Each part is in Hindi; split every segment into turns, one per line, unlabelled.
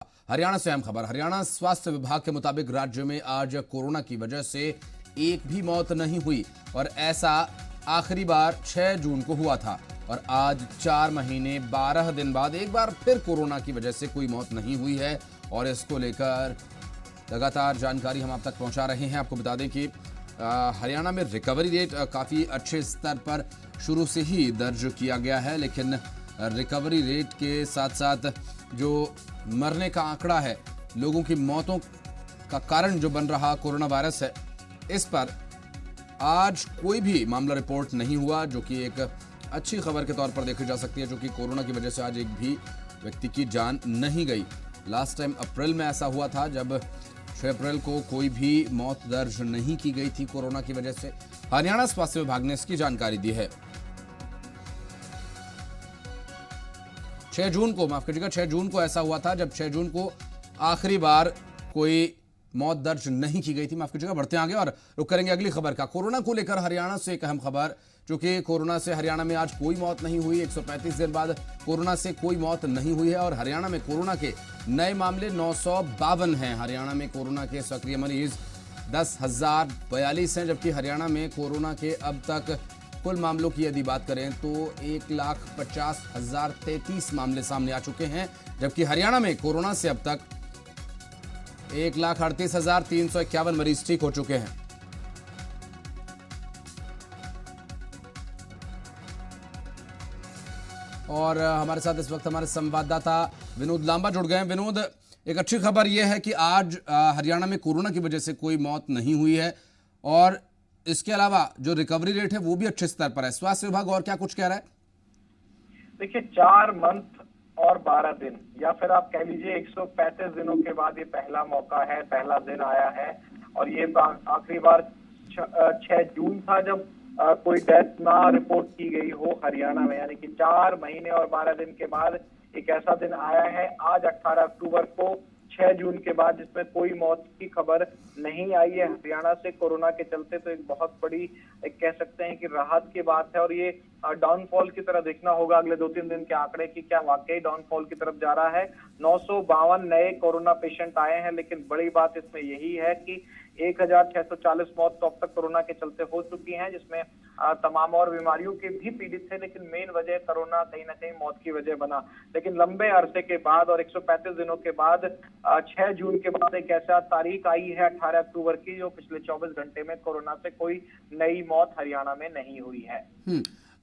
हरियाणा से अहम खबर। हरियाणा स्वास्थ्य विभाग के मुताबिक राज्य में आज कोरोना की वजह से एक भी मौत नहीं हुई और ऐसा आखिरी बार 6 जून को हुआ था। और आज 4 महीने 12 दिन बाद एक बार फिर कोरोना की वजह से कोई मौत नहीं हुई है और इसको लेकर लगातार जानकारी हम आप तक पहुंचा रहे हैं। आपको बता दें कि हरियाणा में रिकवरी रेट काफ़ी अच्छे स्तर पर शुरू से ही दर्ज किया गया है, लेकिन रिकवरी रेट के साथ साथ जो मरने का आंकड़ा है, लोगों की मौतों का कारण जो बन रहा कोरोना वायरस है, इस पर आज कोई भी मामला रिपोर्ट नहीं हुआ, जो कि एक अच्छी खबर के तौर पर देखी जा सकती है, जो कि कोरोना की वजह से आज एक भी व्यक्ति की जान नहीं गई। लास्ट टाइम अप्रैल में ऐसा हुआ था, जब 6 अप्रैल को कोई भी मौत दर्ज नहीं की गई थी कोरोना की वजह से। हरियाणा स्वास्थ्य विभाग ने इसकी जानकारी दी है। 6 जून को, माफ कीजिएगा, 6 जून को ऐसा हुआ था जब 6 जून को आखिरी बार कोई मौत दर्ज नहीं की गई थी। माफ कीजिएगा, बढ़ते आगे और रुक करेंगे अगली खबर का। कोरोना को लेकर हरियाणा से एक अहम खबर, क्योंकि कोरोना से हरियाणा में आज कोई मौत नहीं हुई। 135 दिन बाद कोरोना से कोई मौत नहीं हुई है और हरियाणा में कोरोना के नए मामले 952 हैं। हरियाणा में कोरोना के सक्रिय मरीज 10,042 हैं, जबकि हरियाणा में कोरोना के अब तक कुल मामलों की यदि बात करें तो 1,50,033 मामले सामने आ चुके हैं, जबकि हरियाणा में कोरोना से अब तक 1,38,351 मरीज ठीक हो चुके हैं। और हमारे साथ इस वक्त हमारे संवाददाता विनोद लांबा जुड़ गए हैं। विनोद, एक अच्छी खबर यह है कि आज हरियाणा में कोरोना की वजह से कोई मौत नहीं हुई है और इसके अलावा जो रिकवरी रेट है वो भी अच्छे स्तर पर है। स्वास्थ्य विभाग और क्या कुछ कह रहा है?
देखिए, 4 मंथ और 12 दिन, या फिर आप कह लीजिए 135 दिनों के बाद ये पहला मौका है, पहला दिन आया है। और ये आखिरी बार 6 जून था जब कोई डेथ ना रिपोर्ट की गई हो हरियाणा में, यानी कि 4 महीने और 12 दिन के बाद एक ऐसा दिन आया है आज 18 अक्टूबर को, 6 जून के बाद, जिसमें कोई मौत की खबर नहीं आई है हरियाणा से कोरोना के चलते। तो एक बहुत बड़ी, एक कह सकते हैं कि राहत की बात है। और ये डाउनफॉल की तरह देखना होगा अगले 2-3 दिन के आंकड़े की, क्या वाकई डाउनफॉल की तरफ जा रहा है। 952 नए कोरोना पेशेंट आए हैं, लेकिन बड़ी बात इसमें यही है कि 1,640 मौत तो अब तक कोरोना के चलते हो चुकी हैं, जिसमें तमाम और बीमारियों के भी पीड़ित थे, लेकिन मेन वजह कोरोना कहीं ना कहीं मौत की वजह बना। लेकिन लंबे अरसे के बाद और 135 दिनों के बाद 6 जून के बाद एक ऐसा तारीख आई है 18 अक्टूबर की, जो पिछले 24 घंटे में कोरोना से कोई नई मौत हरियाणा में नहीं हुई है।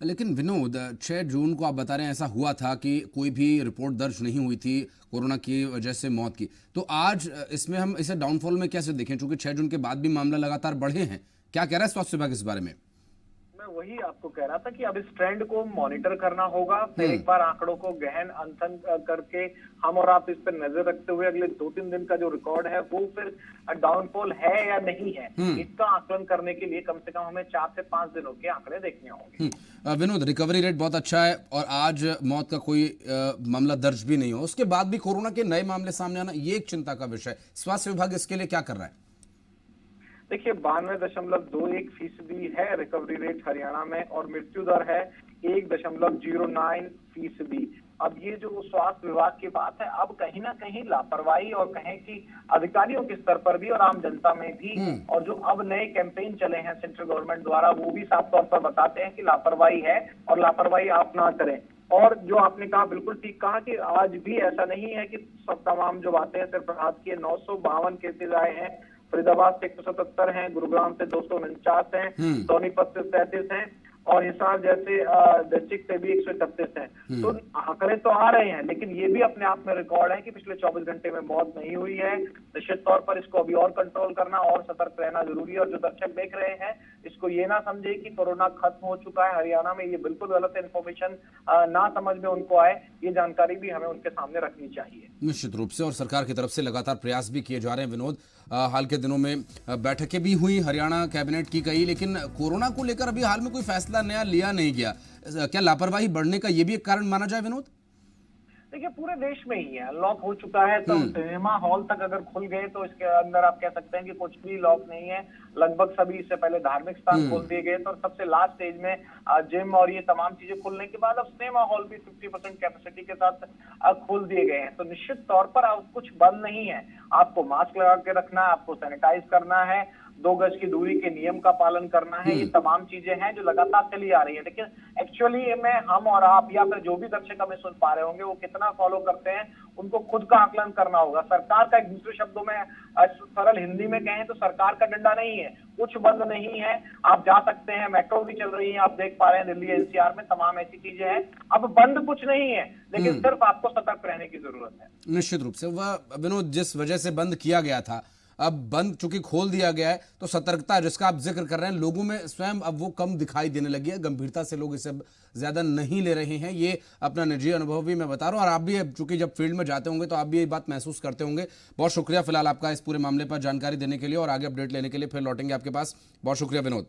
लेकिन विनोद, 6 जून को आप बता रहे हैं ऐसा हुआ था कि कोई भी रिपोर्ट दर्ज नहीं हुई थी कोरोना की वजह से मौत की, तो आज इसमें हम इसे डाउनफॉल में कैसे देखें, क्योंकि 6 जून के बाद भी मामला लगातार बढ़े हैं? क्या कह रहा है स्वास्थ्य विभाग इस बारे में?
वही आपको कह रहा था कि अब इस ट्रेंड को मॉनिटर करना होगा, फिर एक बार आंकड़ों को गहन अंथन करके हम और आप इस पर नजर रखते हुए अगले 2-3 दिन का जो रिकॉर्ड है वो फिर डाउनफॉल है या नहीं है, इसका आकलन करने के लिए कम से कम हमें 4 से 5 दिनों के आंकड़े देखने होंगे।
विनोद, रिकवरी रेट बहुत अच्छा है और आज मौत का कोई मामला दर्ज भी नहीं हो, उसके बाद भी कोरोना के नए मामले सामने आना ये एक चिंता का विषय। स्वास्थ्य विभाग इसके लिए क्या कर रहा है?
देखिए, 92.21% है रिकवरी रेट हरियाणा में और मृत्यु दर है 1.09%। अब ये जो स्वास्थ्य विभाग की बात है, अब कहीं ना कहीं लापरवाही और कहें कि अधिकारियों के स्तर पर भी और आम जनता में भी, और जो अब नए कैंपेन चले हैं सेंट्रल गवर्नमेंट द्वारा, वो भी साफ तौर पर बताते हैं कि लापरवाही है और लापरवाही आप ना करें। और जो आपने कहा, बिल्कुल ठीक कहा कि आज भी ऐसा नहीं है कि सब तमाम जो बातें हैं सिर्फ आज की। 952 केसेज आए हैं, फरीदाबाद से 177 हैं, गुरुग्राम से 249 हैं, सोनीपत से 37 हैं और हिसार जैसे डिस्ट्रिक्ट से भी 131 हैं। तो आंकड़े तो आ रहे हैं, लेकिन ये भी अपने आप में रिकॉर्ड है कि पिछले 24 घंटे में मौत नहीं हुई है। निश्चित तौर पर इसको अभी और कंट्रोल करना और सतर्क रहना जरूरी है। और जो दर्शक देख रहे हैं, इसको ये ना समझे कि कोरोना खत्म हो चुका है हरियाणा में, ये बिल्कुल गलत इन्फॉर्मेशन ना समझ में उनको आए, ये जानकारी भी हमें उनके सामने रखनी चाहिए।
निश्चित रूप से, और सरकार की तरफ से लगातार प्रयास भी किए जा रहे हैं। विनोद, हाल के दिनों में बैठकें भी हुई हरियाणा कैबिनेट की कई, लेकिन कोरोना को लेकर अभी हाल में कोई फैसला नया लिया नहीं गया। क्या लापरवाही बढ़ने का ये भी एक कारण माना जाए विनोद?
देखिए पूरे देश में ही है, लॉक हो चुका है। तो सिनेमा हॉल तक अगर खुल गए तो इसके अंदर आप कह सकते हैं कि कुछ भी लॉक नहीं है। लगभग सभी, इससे पहले धार्मिक स्थान खोल दिए गए थे और सबसे लास्ट स्टेज में जिम और ये तमाम चीजें खुलने के बाद अब सिनेमा हॉल भी 50% कैपेसिटी के साथ खोल दिए गए हैं। तो निश्चित तौर पर अब कुछ बंद नहीं है। आपको मास्क लगा के रखना है, आपको सैनिटाइज करना है, 2 गज की दूरी के नियम का पालन करना है। ये तमाम चीजें हैं जो लगातार चली आ रही है। लेकिन एक्चुअली में हम और आप या फिर जो भी दर्शक हमें सुन पा रहे होंगे वो कितना फॉलो करते हैं, उनको खुद का आकलन करना होगा। सरकार का, एक दूसरे शब्दों में सरल हिंदी में कहें तो सरकार का डंडा नहीं है, कुछ बंद नहीं है। आप जा सकते हैं, मेट्रो भी चल रही है, आप देख पा रहे हैं दिल्ली एनसीआर में तमाम ऐसी चीजें हैं। अब बंद कुछ नहीं है, लेकिन सिर्फ आपको सतर्क रहने की जरूरत है।
निश्चित रूप से वह विनोद जिस वजह से बंद किया गया था, अब बंद चूंकि खोल दिया गया है तो सतर्कता जिसका आप जिक्र कर रहे हैं लोगों में स्वयं अब वो कम दिखाई देने लगी है। गंभीरता से लोग इसे ज्यादा नहीं ले रहे हैं। ये अपना निजी अनुभव भी मैं बता रहा हूं और आप भी चूंकि जब फील्ड में जाते होंगे तो आप भी ये बात महसूस करते होंगे। बहुत शुक्रिया फिलहाल आपका इस पूरे मामले पर जानकारी देने के लिए और आगे अपडेट लेने के लिए फिर लौटेंगे आपके पास। बहुत शुक्रिया विनोद।